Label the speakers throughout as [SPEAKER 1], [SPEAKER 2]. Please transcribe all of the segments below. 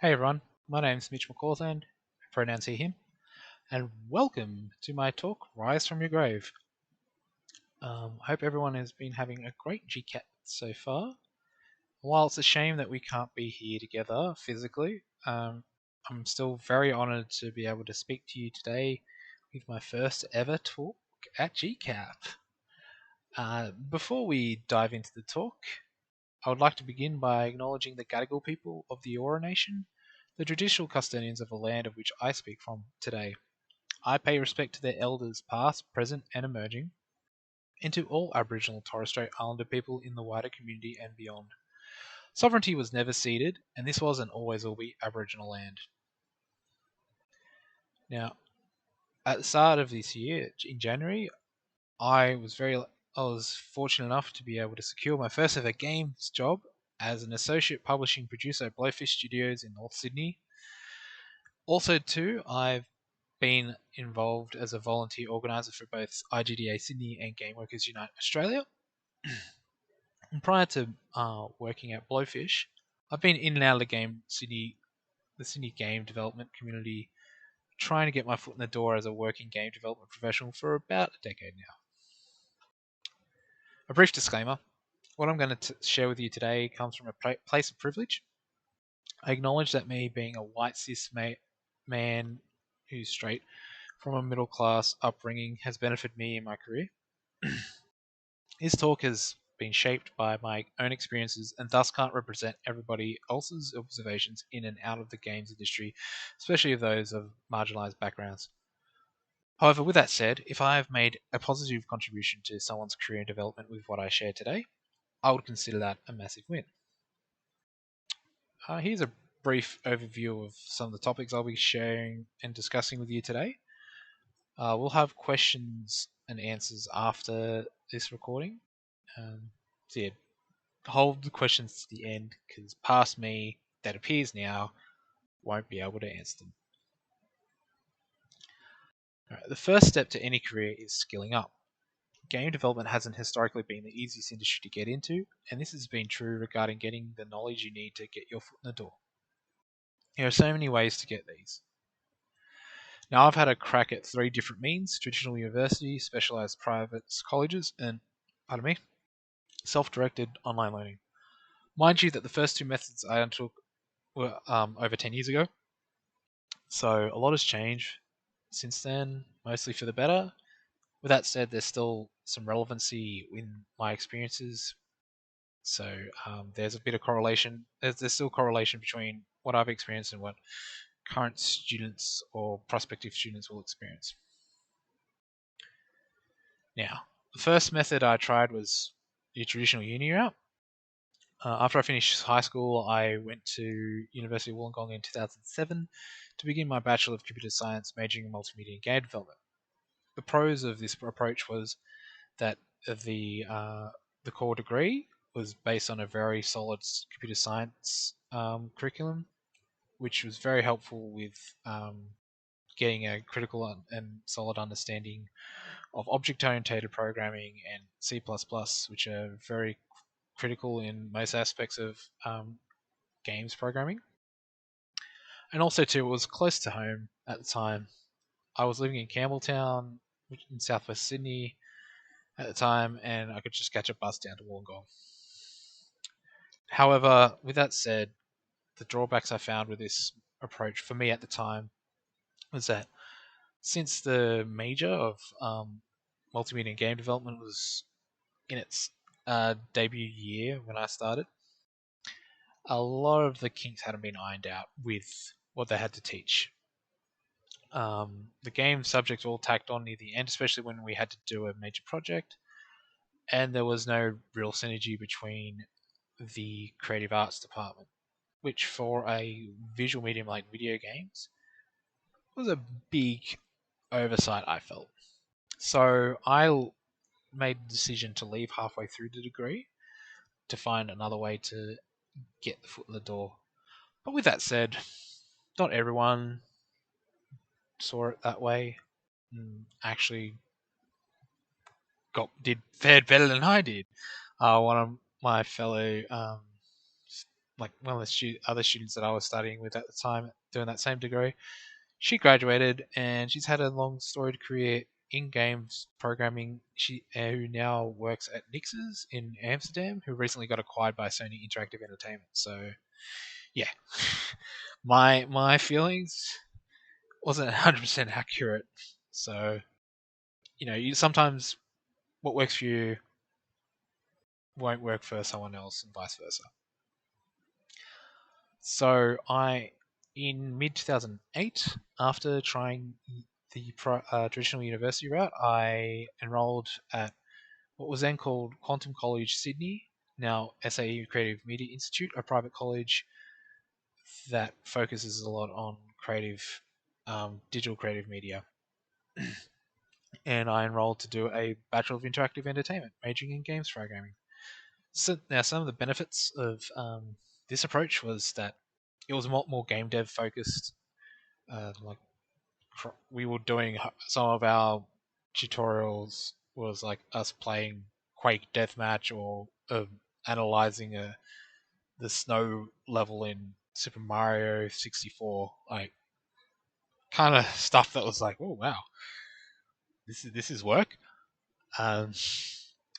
[SPEAKER 1] Hey everyone, my name's Mitch McCausland, pronouns he, him, and welcome to my talk, Rise from Your Grave. I hope everyone has been having a great GCAP so far. While it's a shame that we can't be here together physically, I'm still very honoured to be able to speak to you today with my first ever talk at GCAP. Before we dive into the talk, I would like to begin by acknowledging the Gadigal people of the Eora Nation, the traditional custodians of the land of which I speak from today. I pay respect to their elders past, present and emerging, and to all Aboriginal and Torres Strait Islander people in the wider community and beyond. Sovereignty was never ceded, and this was and always will be Aboriginal land. Now, at the start of this year, in January, I was fortunate enough to be able to secure my first ever games job as an associate publishing producer at Blowfish Studios in North Sydney. Also, too, I've been involved as a volunteer organiser for both IGDA Sydney and Game Workers Unite Australia. And prior to working at Blowfish, I've been in and out of the Sydney game development community, trying to get my foot in the door as a working game development professional for about a decade now. A brief disclaimer: what I'm going to share with you today comes from a place of privilege. I acknowledge that me being a white cis man who's straight from a middle class upbringing has benefited me in my career. This talk has been shaped by my own experiences and thus can't represent everybody else's observations in and out of the games industry, especially of those of marginalised backgrounds. However, with that said, if I have made a positive contribution to someone's career and development with what I share today, I would consider that a massive win. Here's a brief overview of some of the topics I'll be sharing and discussing with you today. We'll have questions and answers after this recording. So yeah, hold the questions to the end because past me, that appears now, won't be able to answer them. Alright, the first step to any career is skilling up. Game development hasn't historically been the easiest industry to get into, and this has been true regarding getting the knowledge you need to get your foot in the door. There are so many ways to get these. Now, I've had a crack at 3 different means: traditional university, specialised private colleges, and, self-directed online learning. Mind you that the first 2 methods I undertook were over 10 years ago, so a lot has changed since then, mostly for the better. With that said, there's still some relevancy in my experiences, so there's a bit of correlation. There's still correlation between what I've experienced and what current students or prospective students will experience. Now, the first method I tried was the traditional uni route. After I finished high school, I went to University of Wollongong in 2007 to begin my Bachelor of Computer Science, majoring in multimedia and game development. The pros of this approach was that the core degree was based on a very solid computer science curriculum, which was very helpful with getting a critical and solid understanding of object-oriented programming and C++, which are very critical in most aspects of games programming. And also, too, it was close to home at the time. I was living in Campbelltown, in southwest Sydney at the time, and I could just catch a bus down to Wollongong. However, with that said, the drawbacks I found with this approach for me at the time was that since the major of multimedia and game development was in its debut year when I started, a lot of the kinks hadn't been ironed out with what they had to teach. The game subjects all tacked on near the end, especially when we had to do a major project, and there was no real synergy between the creative arts department, which for a visual medium like video games was a big oversight, I felt. So I made the decision to leave halfway through the degree to find another way to get the foot in the door. But with that said, not everyone saw it that way and actually fared better than I did. One of my fellow like one of the other students that I was studying with at the time doing that same degree. She graduated and she's had a long storied career in games programming. She who now works at Nix's in Amsterdam, who recently got acquired by Sony Interactive Entertainment. So yeah, my feelings wasn't 100% accurate. So you sometimes what works for you won't work for someone else, and vice versa. So in mid 2008, after trying the traditional university route, I enrolled at what was then called Quantum College Sydney, now SAE Creative Media Institute, a private college that focuses a lot on digital creative media. And I enrolled to do a Bachelor of Interactive Entertainment, majoring in games programming. So now some of the benefits of this approach was that it was a lot more game dev focused. Like we were doing some of our tutorials was like us playing Quake Deathmatch or analyzing the snow level in Super Mario 64, like kind of stuff that was like, oh wow, this is work. Um,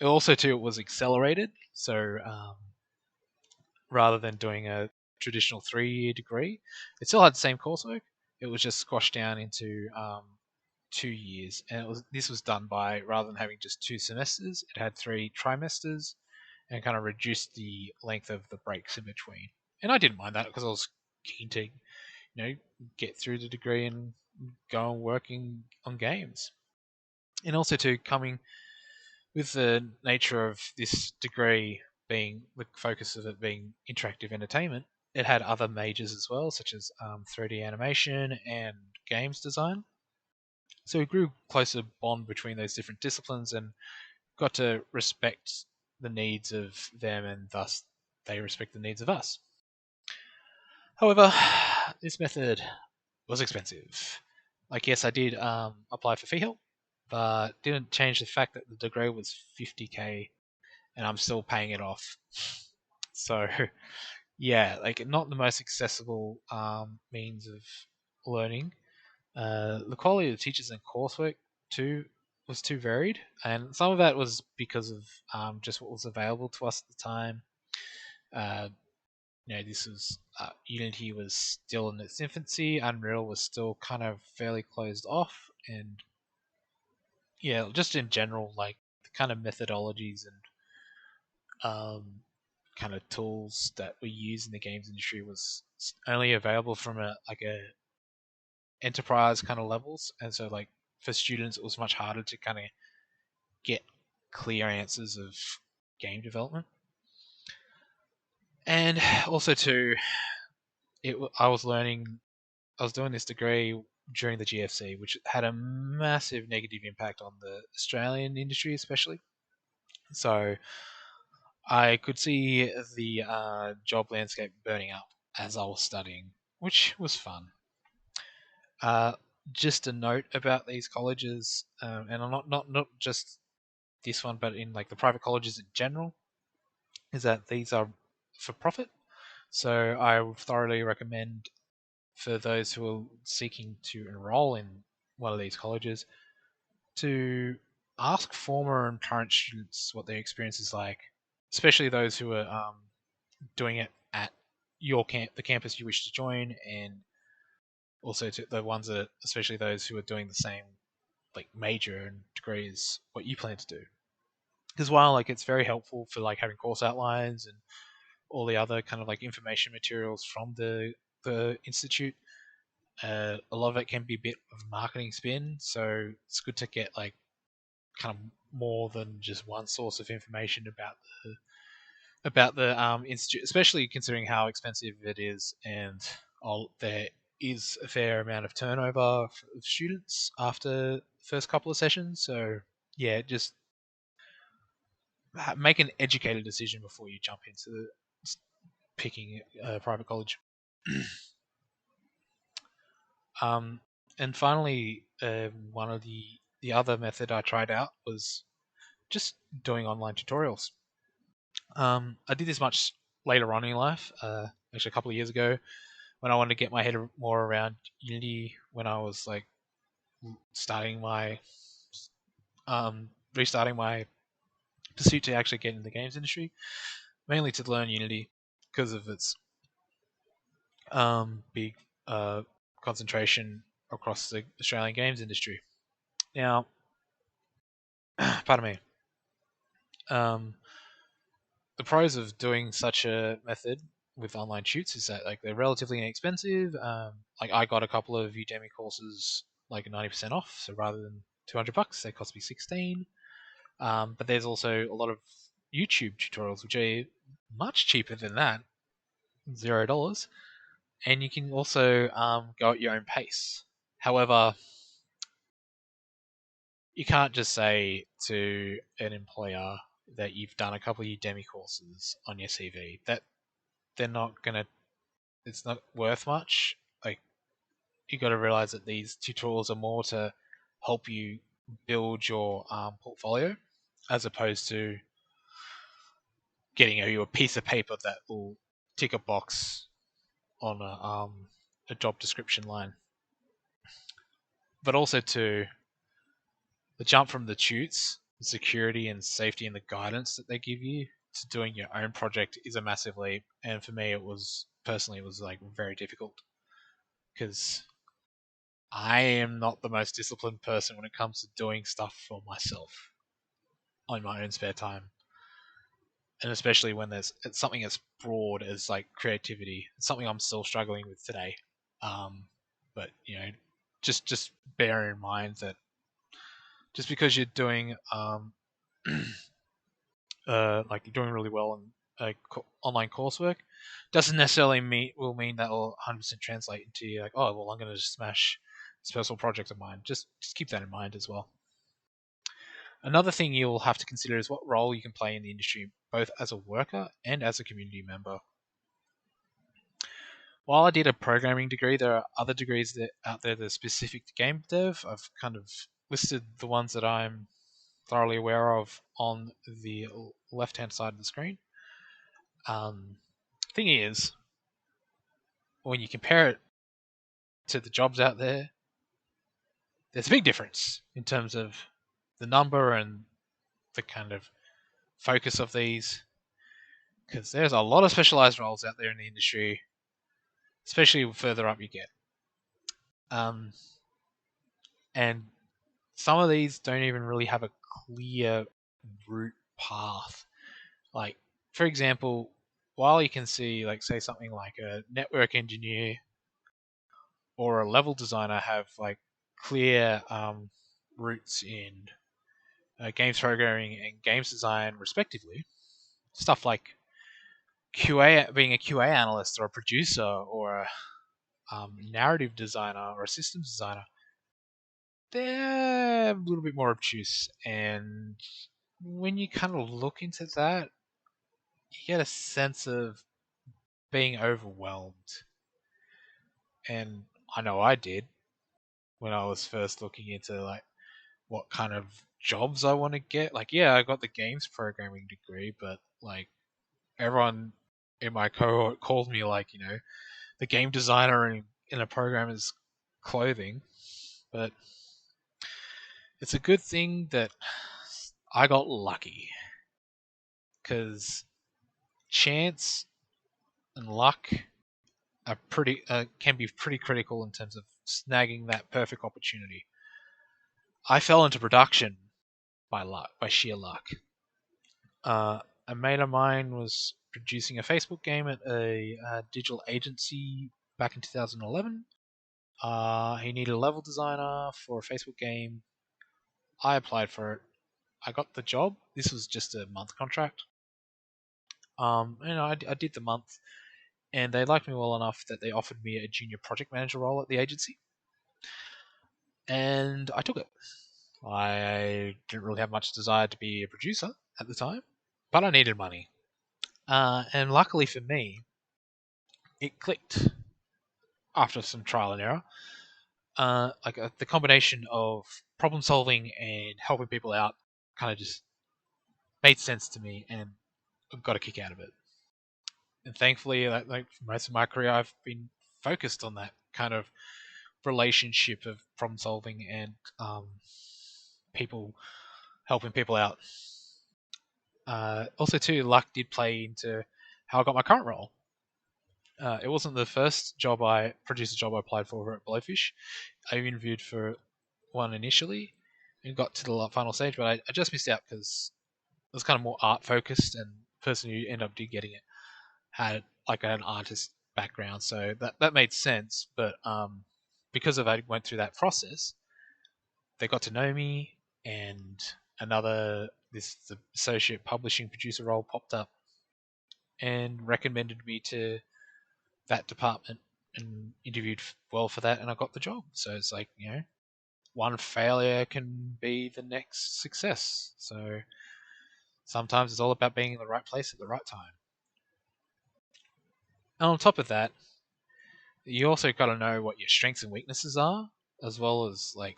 [SPEAKER 1] also too, it was accelerated, so rather than doing a traditional 3-year degree, it still had the same coursework. It was just squashed down into 2 years, and this was done by rather than having just 2 semesters, it had 3 trimesters, and kind of reduced the length of the breaks in between. And I didn't mind that because I was keen to, get through the degree and go on working on games. And also to coming with the nature of this degree being the focus of it being interactive entertainment, it had other majors as well, such as 3D animation and games design. So we grew closer bond between those different disciplines and got to respect the needs of them, and thus they respect the needs of us. However, this method was expensive. Like, yes, I did apply for fee help, but didn't change the fact that the degree was 50K and I'm still paying it off. So, yeah, like not the most accessible means of learning. The quality of the teachers and coursework too was too varied, and some of that was because of just what was available to us at the time. Uh, this was Unity was still in its infancy. Unreal was still kind of fairly closed off, and yeah, just in general, like the kind of methodologies and kind of tools that we use in the games industry was only available from a enterprise kind of levels, and so like for students it was much harder to kind of get clear answers of game development. And also too, I was doing this degree during the GFC, which had a massive negative impact on the Australian industry, especially. So I could see the job landscape burning up as I was studying, which was fun. Uh, just a note about these colleges, and I'm not just this one, but in like the private colleges in general, is that these are for profit. So I would thoroughly recommend for those who are seeking to enroll in one of these colleges to ask former and current students what their experience is like, especially those who are doing it at the campus you wish to join, and also to the ones that, especially those who are doing the same like major and degrees what you plan to do. Because while like it's very helpful for like having course outlines and all the other kind of like information materials from the institute, a lot of it can be a bit of marketing spin. So it's good to get like kind of more than just one source of information about the institute, especially considering how expensive it is, and there is a fair amount of turnover of students after the first couple of sessions. So yeah, just make an educated decision before you jump into picking a private college. um, and finally, one of the other method I tried out was just doing online tutorials. I did this much later on in life, actually a couple of years ago, when I wanted to get my head more around Unity, when I was like starting my restarting my pursuit to actually get in the games industry, mainly to learn Unity because of its big concentration across the Australian games industry. Now, pardon me. Um, the pros of doing such a method with online tutes is that like they're relatively inexpensive. Like I got a couple of Udemy courses like 90% off, so rather than $200, they cost me 16. But there's also a lot of YouTube tutorials which are much cheaper than that, $0, and you can also go at your own pace. However, you can't just say to an employer that you've done a couple of Udemy courses on your CV. That they're not gonna. It's not worth much. Like you got to realize that these tutorials are more to help you build your portfolio, as opposed to getting you a piece of paper that will tick a box on a job description line. But also to the jump from the tutes, the security and safety and the guidance that they give you to doing your own project is a massive leap. And for me, it was like very difficult because I am not the most disciplined person when it comes to doing stuff for myself on my own spare time. And especially when it's something as broad as like creativity. It's something I'm still struggling with today. But just bear in mind that just because you're doing like you're doing really well in online coursework doesn't necessarily mean that will 100% translate into like, oh well, I'm going to just smash this personal project of mine. Just keep that in mind as well. Another thing you'll have to consider is what role you can play in the industry, both as a worker and as a community member. While I did a programming degree, there are other degrees out there that are specific to game dev. I've kind of listed the ones that I'm thoroughly aware of on the left-hand side of the screen. Thing is, when you compare it to the jobs out there, there's a big difference in terms of the number and the kind of focus of these, because there's a lot of specialized roles out there in the industry, especially the further up you get. And some of these don't even really have a clear route path. Like, for example, while you can see, like, say something like a network engineer or a level designer have like clear routes in games programming and games design, respectively, stuff like QA, being a QA analyst or a producer or a narrative designer or a systems designer, they're a little bit more obtuse. And when you kind of look into that, you get a sense of being overwhelmed. And I know I did when I was first looking into like what kind of jobs I want to get. Like, yeah, I got the games programming degree, but like everyone in my cohort called me like, the game designer in a programmer's clothing. But it's a good thing that I got lucky, because chance and luck are can be pretty critical in terms of snagging that perfect opportunity. I fell into production by sheer luck. A mate of mine was producing a Facebook game at a digital agency back in 2011. He needed a level designer for a Facebook game. I applied for it. I got the job. This was just a month contract. I did the month, and they liked me well enough that they offered me a junior project manager role at the agency, and I took it. I didn't really have much desire to be a producer at the time, but I needed money. And luckily for me, it clicked after some trial and error. The combination of problem solving and helping people out kind of just made sense to me, and I got a kick out of it. and thankfully, like for most of my career, I've been focused on that kind of relationship of problem solving and people helping people out. Also, too, luck did play into how I got my current role. It wasn't the first producer job I applied for at Blowfish. I interviewed for one initially and got to the final stage, but I just missed out because it was kind of more art focused, and the person who ended up getting it had like an artist background, so that made sense. But because of I went through that process, they got to know me, and this the associate publishing producer role popped up and recommended me to that department and interviewed well for that, and I got the job. So it's like, one failure can be the next success. So sometimes it's all about being in the right place at the right time. And on top of that, you also got to know what your strengths and weaknesses are, as well as like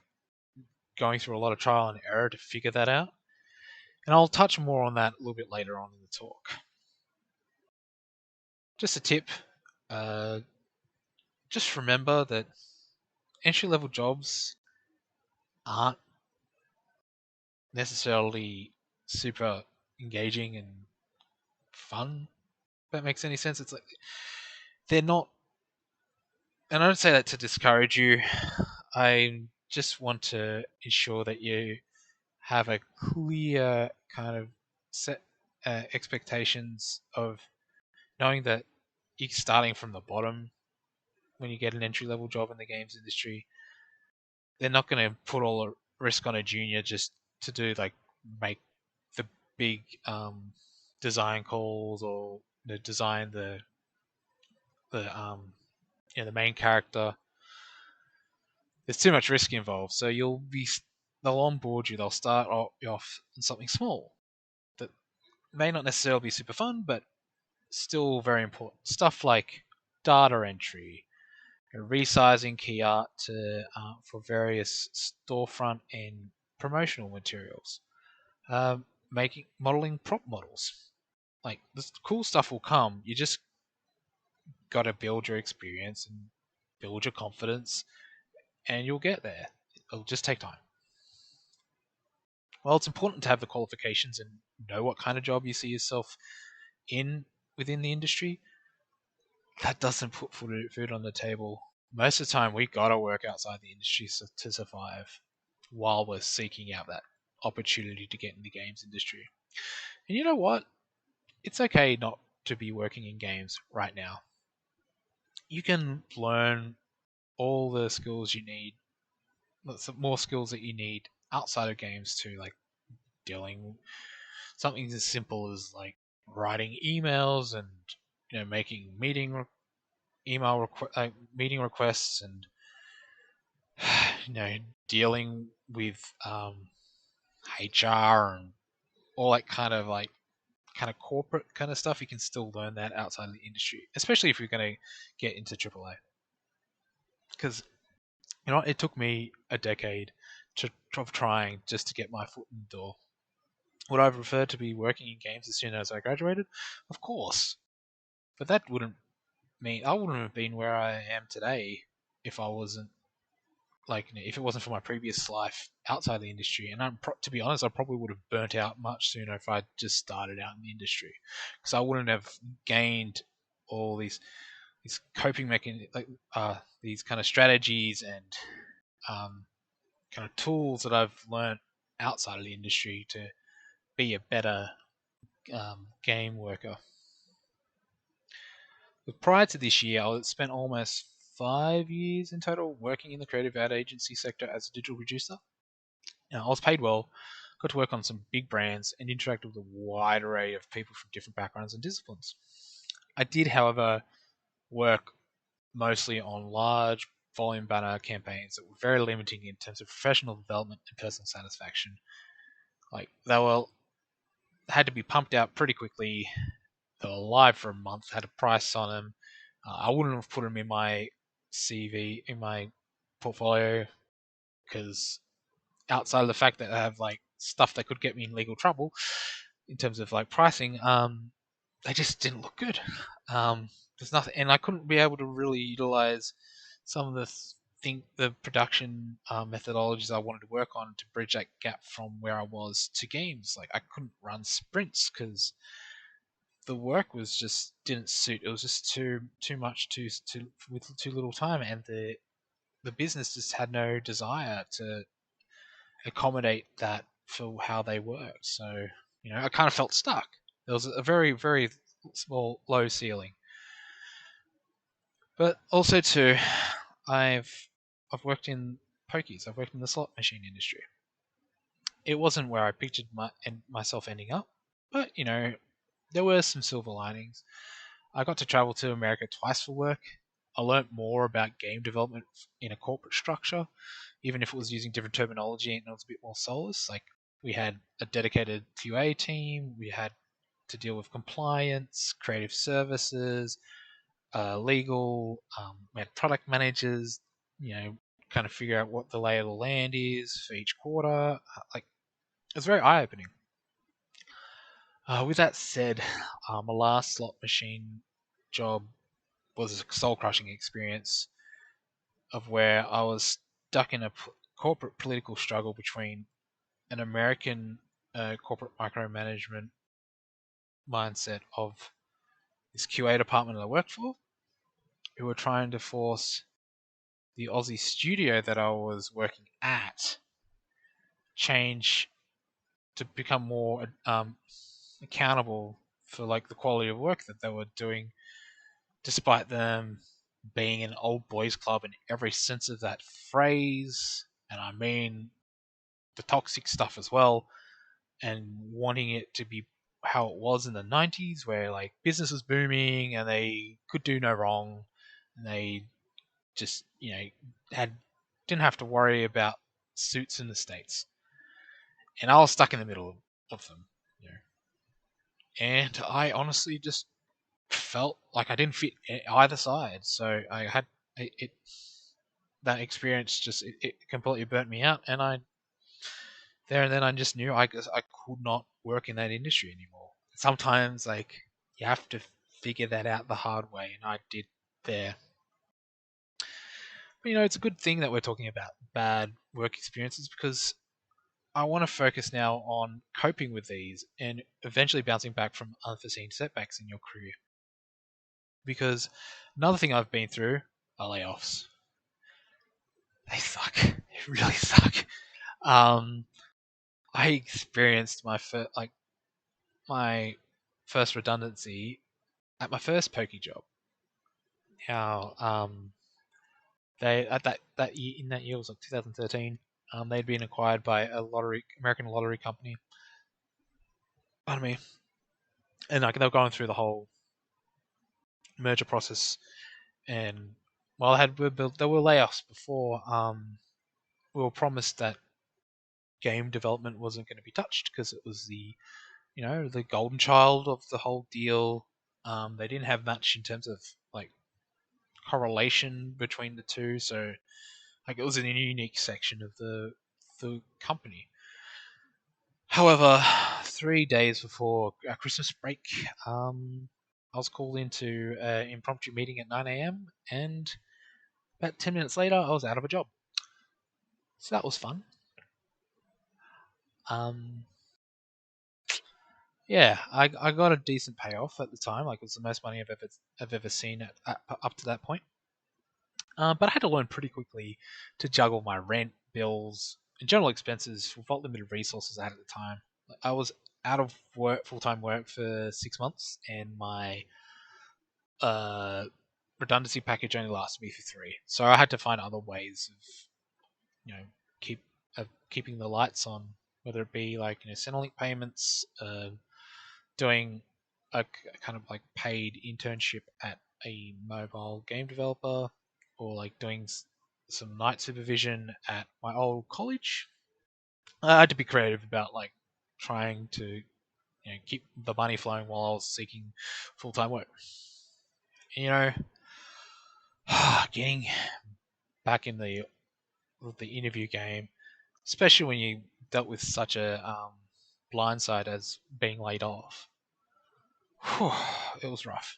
[SPEAKER 1] going through a lot of trial and error to figure that out. And I'll touch more on that a little bit later on in the talk. Just a tip, uh, just remember that entry level jobs aren't necessarily super engaging and fun. If that makes any sense. It's like they're not, and I don't say that to discourage you. I just want to ensure that you have a clear kind of set expectations of knowing that you're starting from the bottom when you get an entry level job in the games industry. They're not going to put all the risk on a junior just to do like make the big design calls or design the the main character. There's too much risk involved, so they'll onboard you. They'll start off in something small that may not necessarily be super fun, but still very important. Stuff like data entry, resizing key art for various storefront and promotional materials, modeling prop models. Like this cool stuff will come. You just got to build your experience and build your confidence, and you'll get there. It'll just take time. Well, it's important to have the qualifications and know what kind of job you see yourself in within the industry. That doesn't put food on the table. Most of the time, we gotta work outside the industry to survive while we're seeking out that opportunity to get in the games industry. And you know what? It's okay not to be working in games right now. You can learn all the skills you need, more skills that you need outside of games too, like dealing something as simple as like writing emails and making meeting requests and dealing with HR and all that kind of corporate kind of stuff. You can still learn that outside of the industry, especially if you're going to get into AAA. Because it took me a decade of trying just to get my foot in the door. Would I prefer to be working in games as soon as I graduated? Of course, but that wouldn't mean I wouldn't have been where I am today if I wasn't if it wasn't for my previous life outside the industry. And to be honest, I probably would have burnt out much sooner if I just started out in the industry, because I wouldn't have gained all these coping mechanisms, these kind of strategies and kind of tools that I've learned outside of the industry to be a better game worker. But prior to this year, I spent almost 5 years in total working in the creative ad agency sector as a digital producer. I was paid well, got to work on some big brands, and interact with a wide array of people from different backgrounds and disciplines. I did, however, work mostly on large volume banner campaigns that were very limiting in terms of professional development and personal satisfaction. Like had to be pumped out pretty quickly. They were live for a month, had a price on them. I wouldn't have put them in my CV, in my portfolio, because outside of the fact that I have stuff that could get me in legal trouble in terms of pricing, they just didn't look good. There's nothing, and I couldn't be able to really utilize some of the production methodologies I wanted to work on to bridge that gap from where I was to games. Like I couldn't run sprints because the work was just didn't suit. It was just too much too with too little time, and the business just had no desire to accommodate that for how they worked. So I kind of felt stuck. There was a very small low ceiling, but also too, I've I've worked in pokies. I've worked in the slot machine industry. It wasn't where I pictured myself ending up, but there were some silver linings. I got to travel to America twice for work. I learnt more about game development in a corporate structure, even if it was using different terminology and it was a bit more soulless. Like we had a dedicated QA team, we had to deal with compliance, creative services, legal, we had product managers, kind of figure out what the lay of the land is for each quarter. Like it's very eye opening. With that said, my last slot machine job was a soul crushing experience of where I was stuck in a corporate political struggle between an American corporate micromanagement mindset of this QA department that I worked for, who were trying to force the Aussie studio that I was working at change to become more accountable for like the quality of work that they were doing, despite them being an old boys club in every sense of that phrase, and I mean the toxic stuff as well, and wanting it to be how it was in the 90s, where like business was booming and they could do no wrong, and they just had didn't have to worry about suits in the states, and I was stuck in the middle of them, and I honestly just felt like I didn't fit either side. So I had it that experience just it completely burnt me out, and I there and then I just knew I guess I could not work in that industry anymore. Sometimes like you have to figure that out the hard way, and I did there. But it's a good thing that we're talking about bad work experiences because I want to focus now on coping with these and eventually bouncing back from unforeseen setbacks in your career. Because another thing I've been through are layoffs. They suck. They really suck. Um, I experienced my first redundancy at my first pokey job. Now, they at that year in that year it was like 2013. They'd been acquired by a American lottery company. Pardon me. And like they were going through the whole merger process, and while there were layoffs before, we were promised that game development wasn't going to be touched because it was the golden child of the whole deal. They didn't have much in terms of like correlation between the two, so like it was in a unique section of the company. However, 3 days before Christmas break, I was called into an impromptu meeting at 9 a.m. and about 10 minutes later, I was out of a job. So that was fun. Um, yeah, I got a decent payoff at the time. Like it was the most money I've ever seen up to that point. But I had to learn pretty quickly to juggle my rent, bills, and general expenses with what limited resources I had at the time. I was out of work, full-time work for 6 months, and my uh, redundancy package only lasted me for 3. So I had to find other ways of, keep keeping the lights on, whether it be like Centrelink payments, doing a kind of like paid internship at a mobile game developer, or like doing some night supervision at my old college. I had to be creative about like trying to keep the money flowing while I was seeking full time work. You know, getting back in the interview game, especially when you dealt with such a blindside as being laid off. it was rough.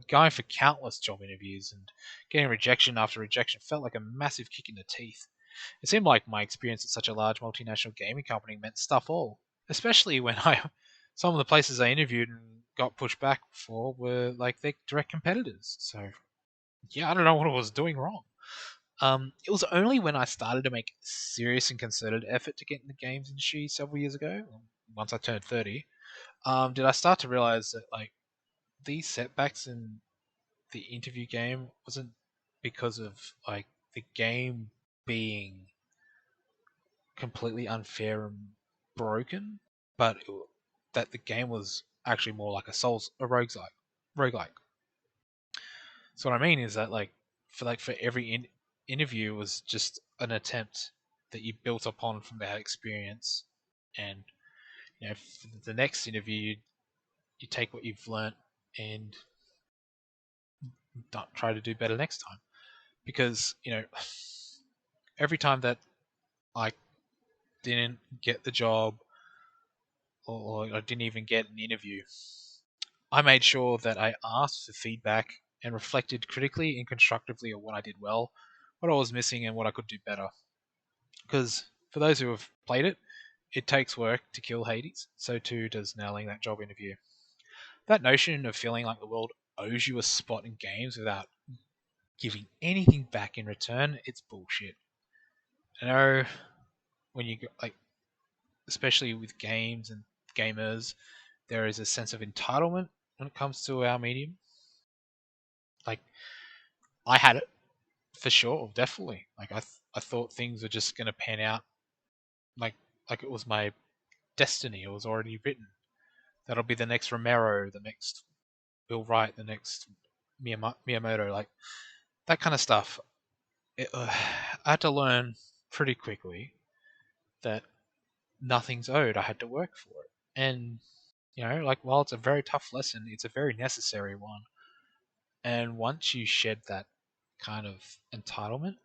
[SPEAKER 1] Going for countless job interviews and getting rejection after rejection felt like a massive kick in the teeth. It seemed like my experience at such a large multinational gaming company meant stuff all, especially when I some of the places I interviewed and got pushed back for were like their direct competitors. So yeah, I don't know what I was doing wrong. It was only when I started to make serious and concerted effort to get in the games industry several years ago, once I turned 30, did I start to realize that like these setbacks in the interview game wasn't because of like the game being completely unfair and broken, but that the game was actually more like a roguelike. So what I mean is that for every interview was just an attempt that you built upon from that experience, and for the next interview you take what you've learnt and try to do better next time. Because every time that I didn't get the job or I didn't even get an interview, I made sure that I asked for feedback and reflected critically and constructively on what I did well, what I was missing, and what I could do better. Because for those who have played it, it takes work to kill Hades, so too does nailing that job interview. That notion of feeling like the world owes you a spot in games without giving anything back in return, it's bullshit. I know when you especially with games and gamers, there is a sense of entitlement when it comes to our medium. Like I had it for sure, definitely. I thought things were just going to pan out like it was my destiny. It was already written. That'll be the next Romero, the next Bill Wright, the next Miyamoto, like that kind of stuff. I had to learn pretty quickly that nothing's owed. I had to work for it, and while it's a very tough lesson, it's a very necessary one. And once you shed that kind of entitlement,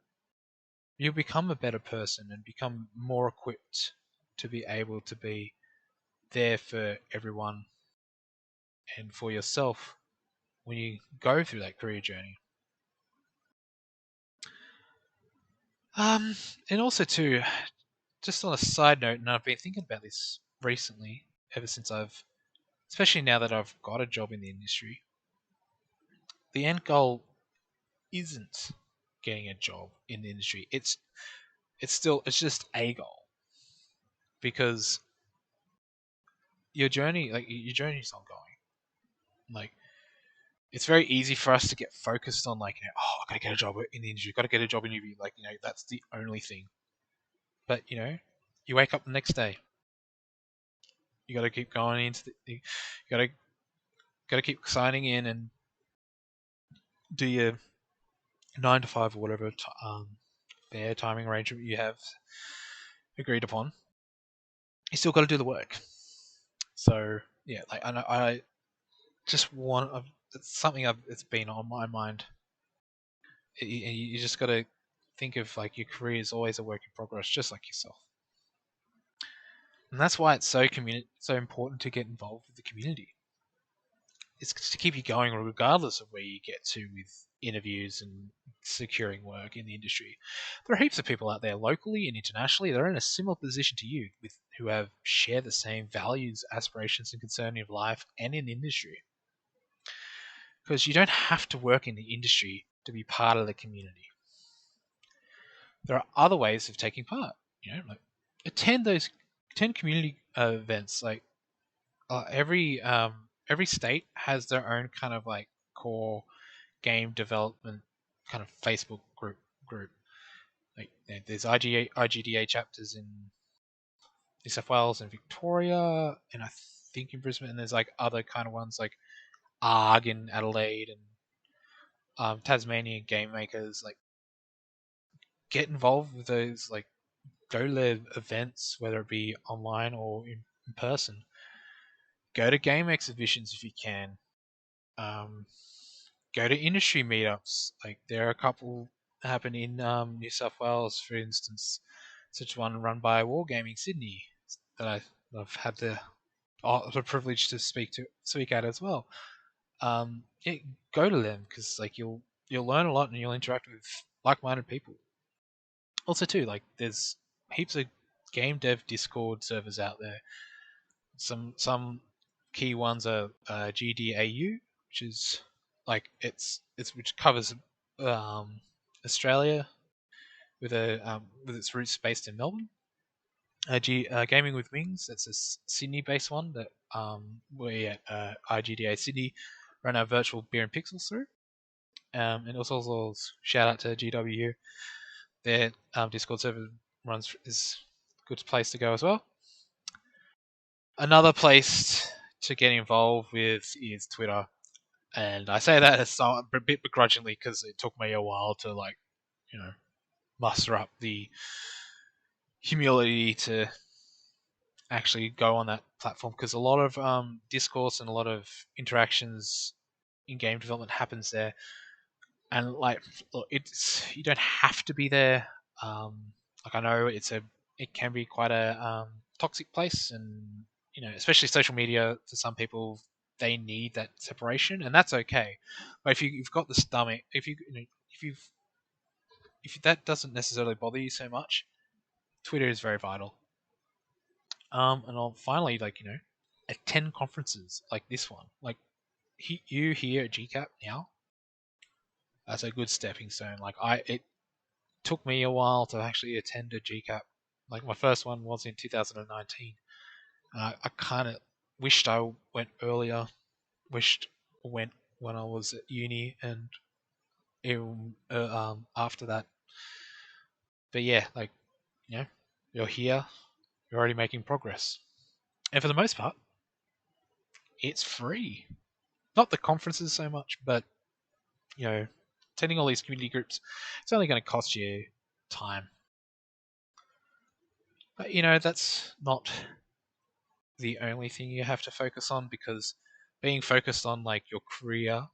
[SPEAKER 1] you become a better person and become more equipped to be able to be there for everyone and for yourself when you go through that career journey. Um, and also too, just on a side note, and I've been thinking about this recently, ever since especially now that I've got a job in the industry, the end goal isn't getting a job in the industry. It's just a goal because your journey's ongoing. Like it's very easy for us to get focused on oh, I gotta get a job in the industry, gotta get a job in UV, that's the only thing. But you wake up the next day, you gotta keep going you gotta keep signing in and do your 9 to 5 or whatever fair timing arrangement you have agreed upon. You still got to do the work. So yeah, I just want it's something it's been on my mind. You just got to think of your career is always a work in progress, just like yourself. And that's why it's so important to get involved with the community. It's to keep you going regardless of where you get to with interviews and securing work in the industry. There are heaps of people out there locally and internationally that are in a similar position to you with who have share the same values, aspirations and concern in life and in the industry. Because you don't have to work in the industry to be part of the community. There are other ways of taking part. Attend community events. Every state has their own kind of core game development kind of Facebook group. There's IGDA chapters in New South Wales and Victoria, and I think in Brisbane. And there's other kind of ones like ARG in Adelaide and Tasmanian game makers. Get involved with those. Go to their events, whether it be online or in person. Go to game exhibitions if you can. Um, Go to industry meetups. There are a couple happen in New South Wales, for instance, such one run by Wargaming Sydney that I've had the the privilege to speak at as well. Yeah, go to them because like you'll learn a lot and you'll interact with like-minded people. Also, too, like there's heaps of game dev Discord servers out there. Some key ones are GDAU, which is like it's which covers um, Australia with its roots based in Melbourne. Gaming with Wings, that's a Sydney-based one that we at IGDA Sydney run our virtual beer and pixels through. And also shout out to GWU. Their Discord server runs is a good place to go as well. Another place to get involved with is Twitter, and I say that as a bit begrudgingly because it took me a while to muster up the humility to actually go on that platform because a lot of discourse and a lot of interactions in game development happens there. And like, look, it's you don't have to be there. Like I know it can be quite a toxic place, and especially social media for some people, they need that separation, and that's okay. But if you've got the stomach, if that doesn't necessarily bother you so much, Twitter is very vital. And I'll finally attend conferences like this one. Like you here at GCAP now, that's a good stepping stone. It took me a while to actually attend a GCAP. Like my first one was in 2019. I kind of wished I went earlier. Wished I went when I was at uni and after that. But yeah, you're here. You're already making progress, and for the most part, it's free. Not the conferences so much, but attending all these community groups, it's only going to cost you time. But that's not the only thing you have to focus on because being focused on like your career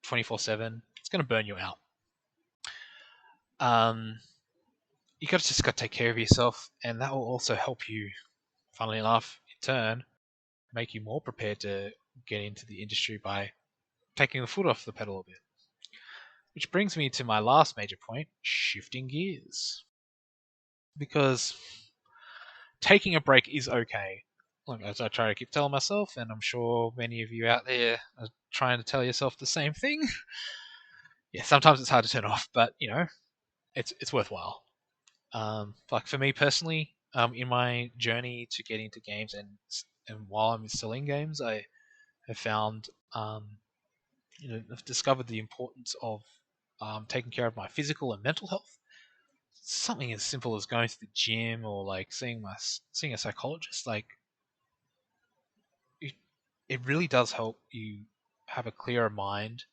[SPEAKER 1] 24/7, it's going to burn you out. Um, you just got to take care of yourself, and that will also help you, funnily enough, in turn, make you more prepared to get into the industry by taking the foot off the pedal a bit. Which brings me to my last major point, shifting gears. Because taking a break is okay. Like, as I try to keep telling myself, and I'm sure many of you out there are trying to tell yourself the same thing. Yeah, sometimes it's hard to turn off, but it's worthwhile. Like for me personally, in my journey to get into games and while I'm still in games, I have found I've discovered the importance of taking care of my physical and mental health. Something as simple as going to the gym or like seeing a psychologist, like it really does help you have a clearer mind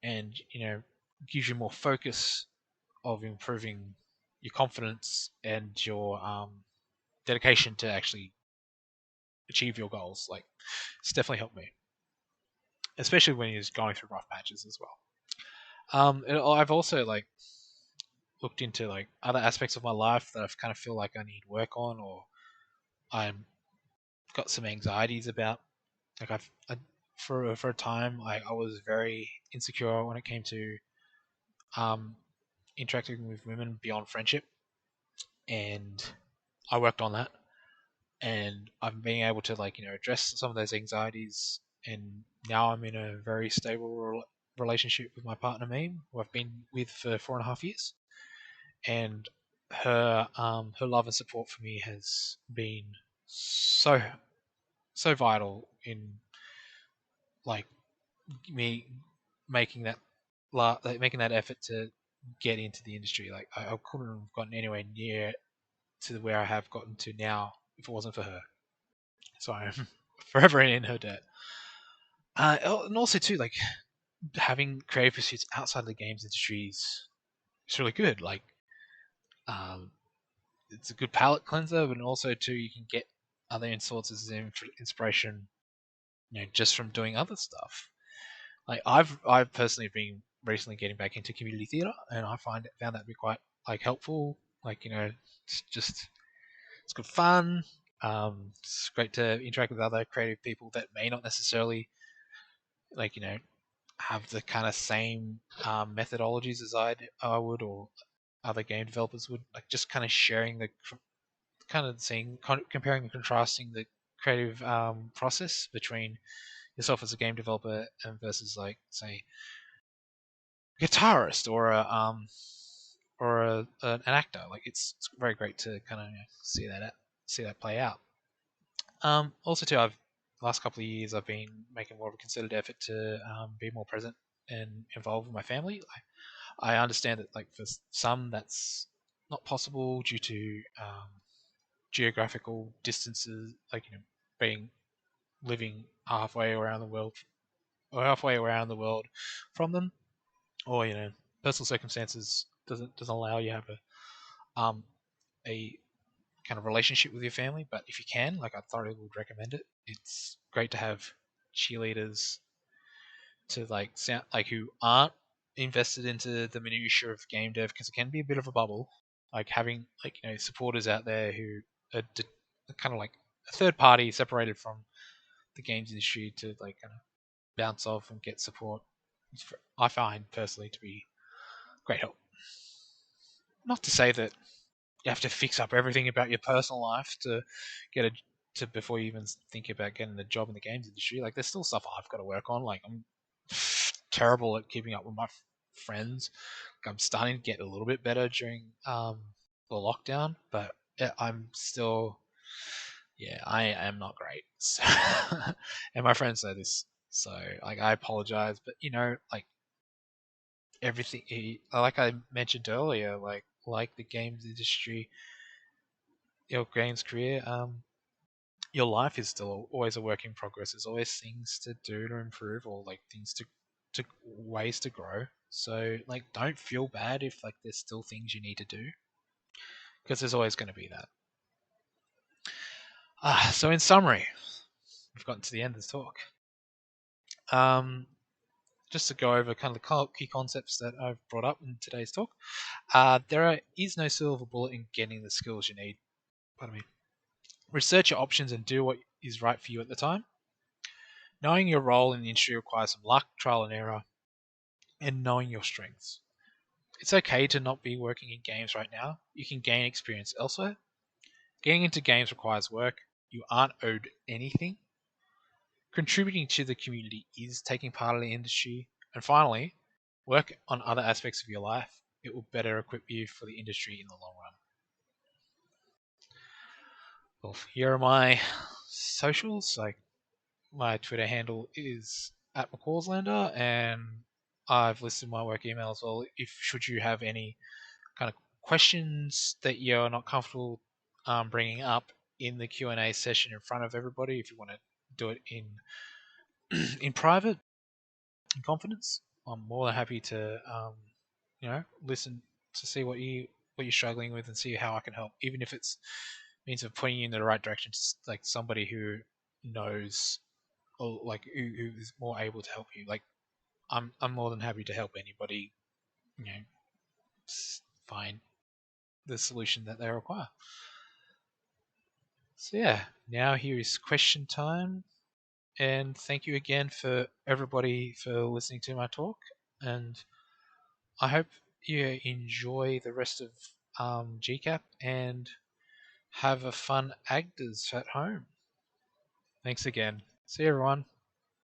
[SPEAKER 1] and gives you more focus of improving your confidence and your dedication to actually achieve your goals. Like it's definitely helped me, especially when you're going through rough patches as well. And I've also like looked into like other aspects of my life that I kind of feel like I need work on, or I'm got some anxieties about. Like for a time, I was very insecure when it came to um, interacting with women beyond friendship, and I worked on that, and I'm being able to address some of those anxieties, and now I'm in a very stable relationship with my partner Meme, who I've been with for 4.5 years, and her love and support for me has been so vital in like me making that making that effort to get into the industry. Like I couldn't have gotten anywhere near to where I have gotten to now if it wasn't for her. So I'm forever in her debt. And also too, like having creative pursuits outside the games industry is it's really good. Like um, it's a good palate cleanser, but also too you can get other sources of inspiration, just from doing other stuff. Like I've personally been recently getting back into community theatre, and I found that to be quite like helpful. Like it's just it's good fun. It's great to interact with other creative people that may not necessarily have the kind of same methodologies as I would, or other game developers would. Like just kind of sharing the kind of seeing, comparing and contrasting the creative process between yourself as a game developer and versus like say a guitarist or an actor. Like it's very great to kind of see that play out. Also, too, I've last couple of years I've been making more of a concerted effort to be more present and involved with my family. I understand that like for some that's not possible due to geographical distances, like being living halfway around the world or halfway around the world from them, or personal circumstances doesn't allow you to have a kind of relationship with your family. But if you can, like I thoroughly would recommend it. It's great to have cheerleaders to like sound like who aren't invested into the minutiae of game dev, because it can be a bit of a bubble. Like having like supporters out there who are kind of like a third party separated from the games industry to like kind of bounce off and get support. I find personally to be great help. Not to say that you have to fix up everything about your personal life to get a to before you even think about getting a job in the games industry. Like there's still stuff I've got to work on. Like I'm terrible at keeping up with my friends. Like I'm starting to get a little bit better during the lockdown, but I'm still, yeah, I am not great. So, and my friends know this, so like I apologize, but like everything, like I mentioned earlier, like the games industry, your games career, your life is still always a work in progress. There's always things to do to improve, or like things to ways to grow. So like, don't feel bad if like there's still things you need to do, because there's always going to be that. So in summary, we've gotten to the end of this talk. Just to go over kind of the key concepts that I've brought up in today's talk. Is no silver bullet in getting the skills you need. Pardon me. Research your options and do what is right for you at the time. Knowing your role in the industry requires some luck, trial and error, and knowing your strengths. It's okay to not be working in games right now. You can gain experience elsewhere. Getting into games requires work. You aren't owed anything. Contributing to the community is taking part in the industry. And finally, work on other aspects of your life. It will better equip you for the industry in the long run. Well, here are my socials. Like my Twitter handle is @McCawslander, and I've listed my work email as well. If should you have any kind of questions that you're not comfortable bringing up in the Q&A session in front of everybody, if you want to do it in in private, in confidence, I'm more than happy to listen to see what you're struggling with and see how I can help, even if it's means of pointing you in the right direction to like somebody who knows, or like who is more able to help you. Like I'm more than happy to help anybody, find the solution that they require. So yeah, now here is question time, and thank you again for everybody for listening to my talk, and I hope you enjoy the rest of GCAP and have a fun AGDAS at home. Thanks again. See you everyone.